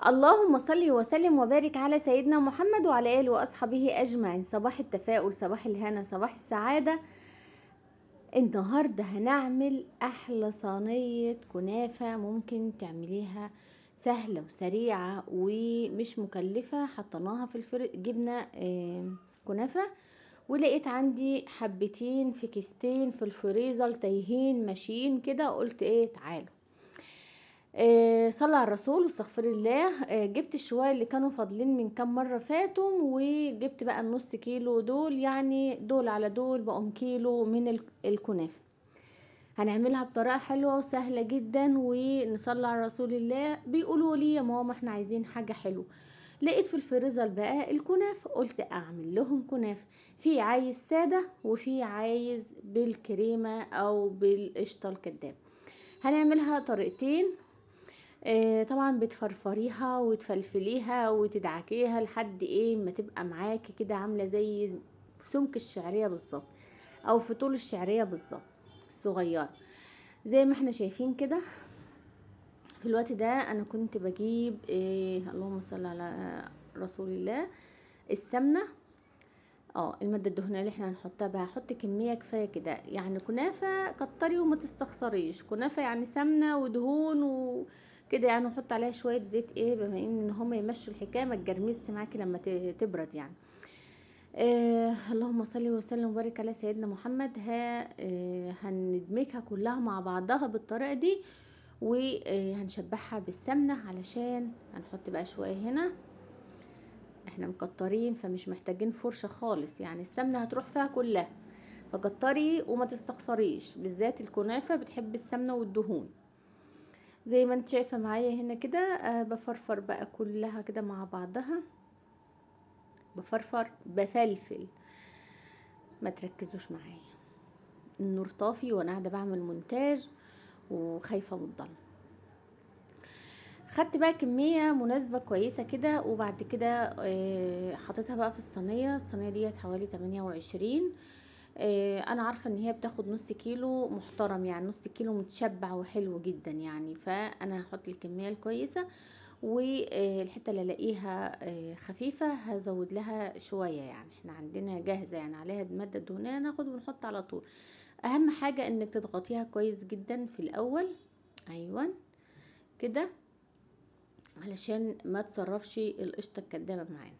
اللهم صل وسلم وبارك على سيدنا محمد وعلى آله وأصحابه أجمعين. صباح التفاؤل، صباح الهنا، صباح السعادة. النهاردة هنعمل أحلى صينية كنافة ممكن تعمليها، سهلة وسريعة ومش مكلفة. حطيناها في جبنة كنافة، ولقيت عندي حبتين في كيستين في الفريزر تايهين ماشيين كده، قلت ايه تعالوا صلى على الرسول واستغفر الله. جبت الشوية اللي كانوا فاضلين من كام مرة فاتوا، وجبت بقى النص كيلو دول، يعني دول على دول بقوا كيلو من الكنافة. هنعملها بطريقة حلوة وسهلة جدا، ونصلي على رسول الله. بيقولوا لي يا ماما احنا عايزين حاجة حلوة. لقيت في الفريزر بقى الكنافة، قلت اعمل لهم كنافة. في عايز سادة وفي عايز بالكريمة او بالقشطة الكداب. هنعملها طريقتين. طبعا بتفرفريها وتفلفليها وتدعكيها لحد ايه ما تبقى معاكي كده، عامله زي سمك الشعريه بالظبط، او في طول الشعريه بالظبط الصغيره، زي ما احنا شايفين كده. في الوقت ده انا كنت بجيب اللهم صل على رسول الله، السمنه. الماده الدهنيه اللي احنا هنحطها بقى، هحط كميه كفايه كده، يعني كنافه كتري وما تستخسريش. كنافه يعني سمنه ودهون وكده، يعني نحط عليها شويه زيت بما ان هم يمشوا الحكايه ما تجرمس معاكي لما تبرد يعني. اللهم صل وسلم وبارك على سيدنا محمد. هندمجها كلها مع بعضها بالطريقه دي، وهنشبعها بالسمنه، علشان هنحط بقى شويه هنا. احنا مكترين فمش محتاجين فرشة خالص، يعني السمنة هتروح فيها كلها. فكتري وما تستخسريش، بالذات الكنافة بتحب السمنة والدهون. زي ما انت شايفة معايا هنا كده. بفرفر بقى كلها كده مع بعضها، بفرفر بفلفل. ما تركزوش معايا، النور طافي وانا قاعدة بعمل مونتاج وخايفة من الضلمة. خدت بقى كمية مناسبة كويسة كده، وبعد كده حطيتها بقى في الصينية. الصينية ديت حوالي 28. انا عارفة ان هي بتاخد نص كيلو محترم، يعني نص كيلو متشبع وحلو جدا يعني. فانا هحط الكمية الكويسة، والحتة اللي الاقيها خفيفة هزود لها شوية. يعني احنا عندنا جاهزة يعني عليها المادة الدهنية، ناخد ونحط على طول. اهم حاجة انك تضغطيها كويس جدا في الاول. ايوه كده، علشان ما تسربش القشطة الكدابة معانا.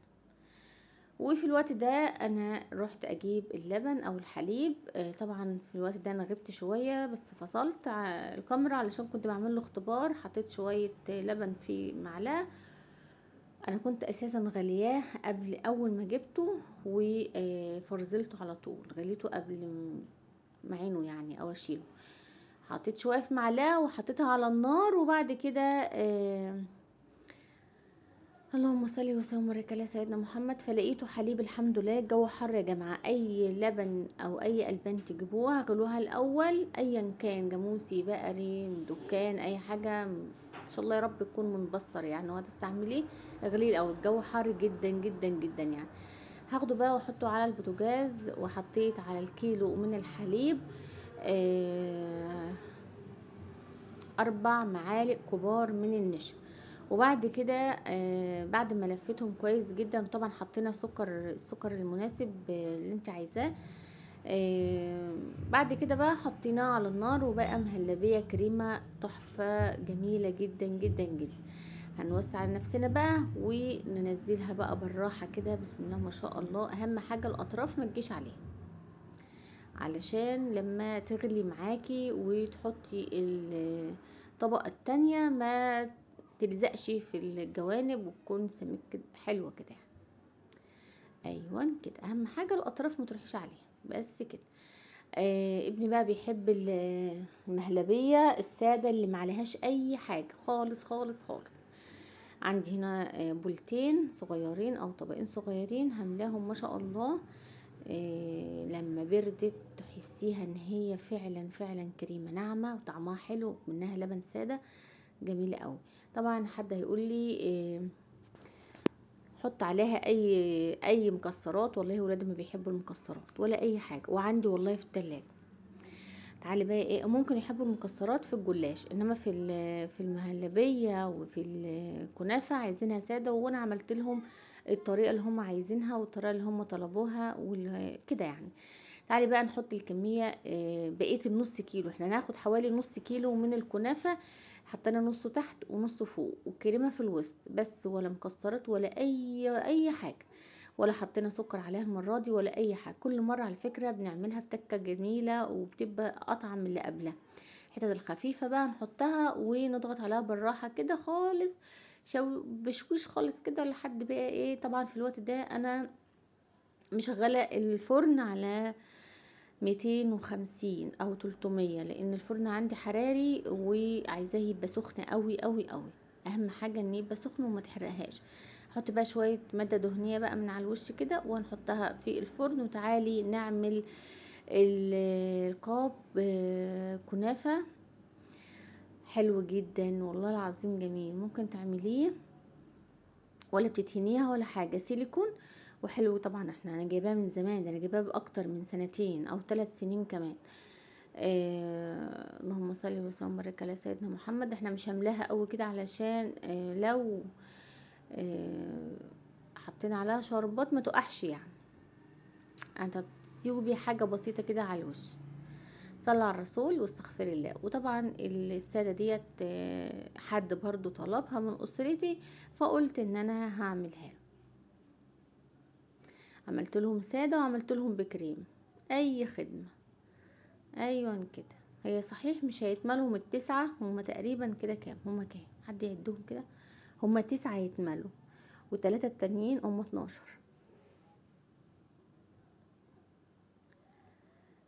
وفي الوقت ده انا رحت اجيب اللبن او الحليب. طبعا في الوقت ده انا غبت شوية، بس فصلت الكاميرا علشان كنت بعمل له اختبار. حطيت شوية لبن في معلقة. انا كنت اساسا غلياه قبل اول ما جبته، وفرزلته على طول، غليته قبل ما عينه يعني او اشيله. حطيت شوية في معلقة وحطيتها على النار، وبعد كده اللهم صل وسلم وبارك على سيدنا محمد. فلقيته حليب. الحمد لله، الجو حر يا جماعه، اي لبن او اي البان تجيبوها غلوها الاول، ايا كان جاموسي بقري دكان اي حاجه ان شاء الله يا رب يكون منبستر يعني وهتستعمليه. اغليه الاول، الجو حر جدا جدا جدا يعني. هاخده بقى واحطه على البوتاجاز، وحطيت على الكيلو من الحليب 4 معالق كبار من النشا. وبعد كده بعد ما لفتهم كويس جدا، طبعا حطينا السكر المناسب اللي انت عايزاه. بعد كده بقى حطيناه على النار، وبقى مهلبية كريمة تحفة جميلة جدا جدا جدا. هنوسع على نفسنا بقى وننزلها بقى بالراحة كده، بسم الله ما شاء الله. اهم حاجة الاطراف ما تجيش عليها، علشان لما تغلي معاكي وتحطي الطبقة التانية ما تلزقش في الجوانب، وتكون سميك كده حلوة كده يعني. ايوه كده، اهم حاجة الاطراف ما تروحيش عليها، بس كده. ابني بقى بيحب المهلبية السادة اللي معلهاش اي حاجة خالص خالص خالص. عندي هنا بولتين صغيرين او طبقين صغيرين هملاهم ما شاء الله. لما بردت تحسيها ان هي فعلا فعلا كريمه ناعمه وطعمها حلو، منها لبن ساده جميله قوي. طبعا حد هيقول لي حط عليها اي مكسرات. والله ولادي ما بيحبوا المكسرات ولا اي حاجه، وعندي والله في التلاجة. تعالي بقى ايه، ممكن يحبوا المكسرات في الجلاش، انما في المهلبيه وفي الكنافه عايزينها ساده، وانا عملت لهم الطريقه اللي هم عايزينها والطريقه اللي هم طلبوها كده يعني. تعالي بقى نحط الكميه، بقيه النص كيلو، احنا هناخد حوالي نص كيلو من الكنافه، حطينا نصه تحت ونصه فوق، والكريمه في الوسط بس، ولا مكسرات ولا اي حاجه، ولا حطينا سكر عليها المرة دي ولا اي حاجة. كل مرة على فكرة بنعملها بتكة جميلة وبتبقى اطعم من اللي قبلها. الحتت الخفيفة بقى نحطها ونضغط عليها بالراحة كده خالص، بشويش خالص كده لحد بقى ايه. طبعا في الوقت ده انا مشغلة الفرن على 250 او 300، لان الفرن عندي حراري وعايزاه يبقى سخن قوي قوي قوي. اهم حاجة ان يبقى سخن وما تحرقهاش. احط بقى شوية مادة دهنية بقى من على الوش كده وهنحطها في الفرن. وتعالي نعمل القاب كنافة حلو جدا والله العظيم جميل. ممكن تعمليه ولا بتتهنيها ولا حاجة، سيليكون وحلو. طبعا انا جايباه من زمان، ده انا جايباه باكتر من 2 او 3 سنين كمان. اللهم صل وسلم وبارك على سيدنا محمد. احنا مش هنملاها قوي كده علشان لو حطينا عليها شربات ما تقعش يعني. انت تسيبي حاجه بسيطه كده على الوش. صلى على الرسول واستغفر الله. وطبعا الساده ديت حد برضو طلبها من اسرتي، فقلت ان انا هعملها له. عملت لهم ساده وعملت لهم بكريم. اي خدمه. ايوه كده. هي صحيح مش هيتملوا من ال9، هما تقريبا كده كام، هما كام حد يعدهم كده؟ هما 9 يتملوا، و3 التانيين هما 12.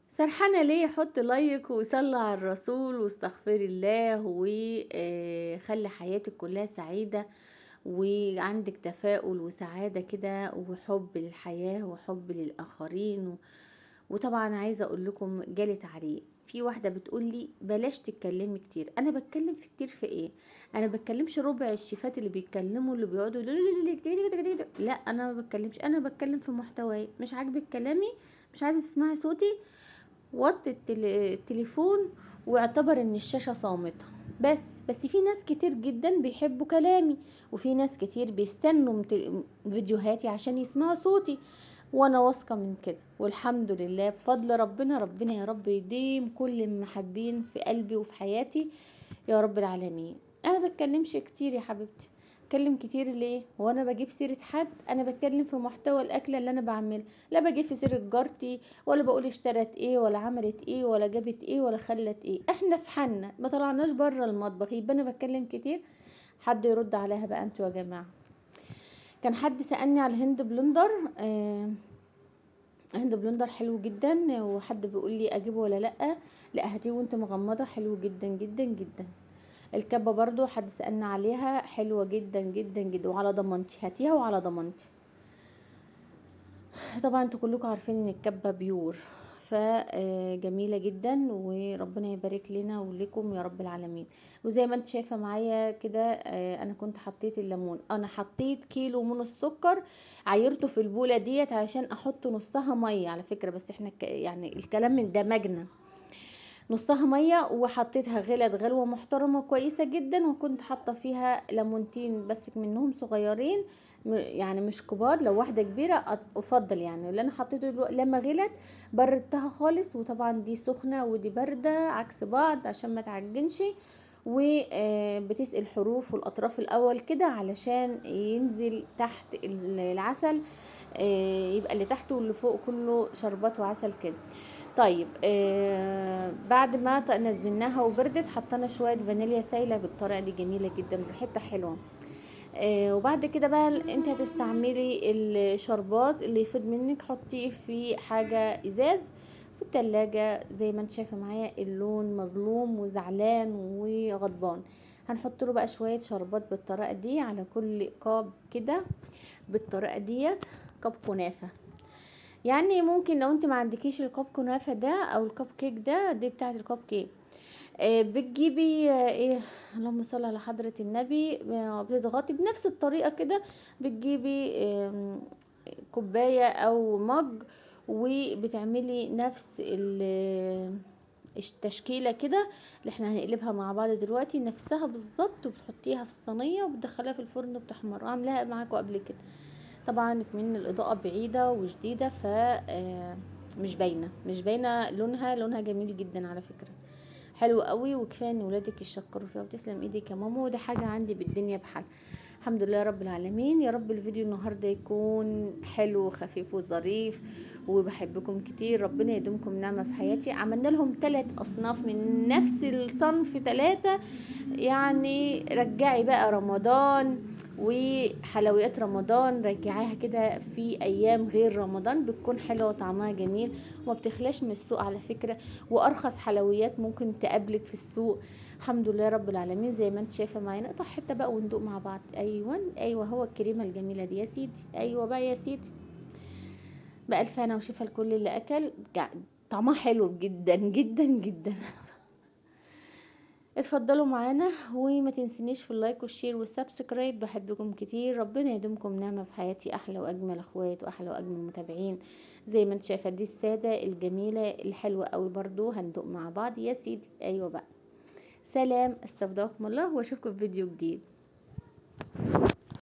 سرحانة ليه؟ حط لايك وصلي على الرسول واستغفر الله، وخلي حياتك كلها سعيدة وعندك تفاؤل وسعادة كده وحب للحياة وحب للآخرين. وطبعا عايزة اقول لكم جالي تعليق، في واحدة بتقول لي بلاش تتكلمي كتير. انا بتكلم في كتير في ايه؟ انا بتكلمش ربع الشيفات اللي بيتكلموا اللي بيقعدوا لا، انا ما بتكلمش، انا بتكلم في محتواي. مش عاجبك كلامي، مش عايزة تسمعي صوتي، وطي التليفون واعتبر ان الشاشة صامتة. بس في ناس كتير جدا بيحبوا كلامي، وفي ناس كتير بيستنوا فيديوهاتي عشان يسمعوا صوتي، وانا واثقة من كده. والحمد لله بفضل ربنا. ربنا يا رب يديم كل المحبين في قلبي وفي حياتي يا رب العالمين. انا بتكلمش كتير يا حبيبتي. اتكلم كتير ليه وانا بجيب سيرة حد؟ انا بتكلم في محتوى الاكلة اللي انا بعملها، لا بجيب في سيرة جارتي ولا بقول اشترت ايه ولا عملت ايه ولا جابت ايه ولا خلت ايه. احنا في حالنا ما طلعناش بره المطبخ، يبقى انا بتكلم كتير؟ حد يرد عليها بقى انتوا يا جماعة. كان حد سألني على الهند بلندر. هند بلندر حلو جدا، وحد بيقول لي اجيبه ولا لا. لا هاتيه وانت مغمضة، حلو جدا جدا جدا. الكبة برضو حد سألنا عليها، حلوة جدا جدا جدا وعلى ضمانتي، هاتيها وعلى ضمانتي. طبعا انتوا كلكم عارفين ان الكبة بيور، فجميلة جدا وربنا يبارك لنا ولكم يا رب العالمين. وزي ما انت شايفة معايا كده، انا كنت حطيت الليمون، انا حطيت كيلو من السكر، عايرته في البولة ديت عشان احط نصها مية على فكرة. بس احنا يعني الكلام من دمجنا، نصها ميه وحطيتها غلت غلوه محترمه كويسه جدا. وكنت حاطه فيها ليمونتين بس منهم صغيرين، يعني مش كبار. لو واحده كبيره افضل يعني. اللي انا حطيته لما غلت بردتها خالص، وطبعا دي سخنه ودي بارده عكس بعض عشان ما تعجنش. وبتسقي الحروف والاطراف الاول كده علشان ينزل تحت العسل، يبقى اللي تحت واللي فوق كله شربات وعسل كده. طيب بعد ما نزلناها وبردت حطينا شويه فانيليا سايله بالطريقه دي، جميله جدا ريحتها حلوه. وبعد كده بقى انت هتستعملي الشربات اللي يفيد منك، حطيه في حاجه ازاز في التلاجة. زي ما انت شايفه معايا اللون مظلوم وزعلان وغضبان. هنحط له بقى شويه شربات بالطريقه دي على كل قاب كده بالطريقه ديت. كاب كنافه يعني. ممكن لو انت ما عندكيش الكب كنافه ده او الكب كيك ده، دي بتاعه الكب كيك، بتجيبي ايه، اللهم صل على حضرة النبي، بتضغطي بنفس الطريقة كده. بتجيبي كوباية او مج، وبتعملي نفس التشكيله كده اللي احنا هنقلبها مع بعض دلوقتي نفسها بالظبط، وبتحطيها في الصينيه وبتدخليها في الفرن وبتحمر. عاملاها معاكم قبل كده طبعا، كمان الاضاءه بعيده وشديده، ف مش باينه لونها جميل جدا على فكره، حلو قوي. وكفايه ان ولادك يشكروا فيها، وتسلم ايدك يا ماما، وده حاجه عندي بالدنيا بحال. الحمد لله رب العالمين. يا رب الفيديو النهارده يكون حلو وخفيف وظريف، وبحبكم كتير. ربنا يدومكم نعمه في حياتي. عملنا لهم 3 اصناف من نفس الصنف 3. يعني رجعي بقى رمضان وحلويات رمضان، رجعيها كده في ايام غير رمضان، بتكون حلوه وطعمها جميل وما بتخلاش من السوق على فكره، وارخص حلويات ممكن تقابلك في السوق. الحمد لله رب العالمين. زي ما انت شايفه معايا، نقطع حته بقى وندوق مع بعض. ايوه هو الكريمه الجميله دي يا سيدي، ايوه بقى يا سيدي، بألف هنا وشفا لكل اللي اكل. طعمها حلو جدا جدا جدا. اتفضلوا معانا، وما تنسنيش في اللايك والشير والسبسكرايب. بحبكم كتير. ربنا يدومكم نعمة في حياتي. احلى واجمل اخوات واحلى واجمل متابعين. زي ما انت شايفه دي الساده الجميله الحلوه قوي برضو. هندوق مع بعض يا سيدي. ايوه بقى. سلام، استودعكم الله، واشوفكم في فيديو جديد.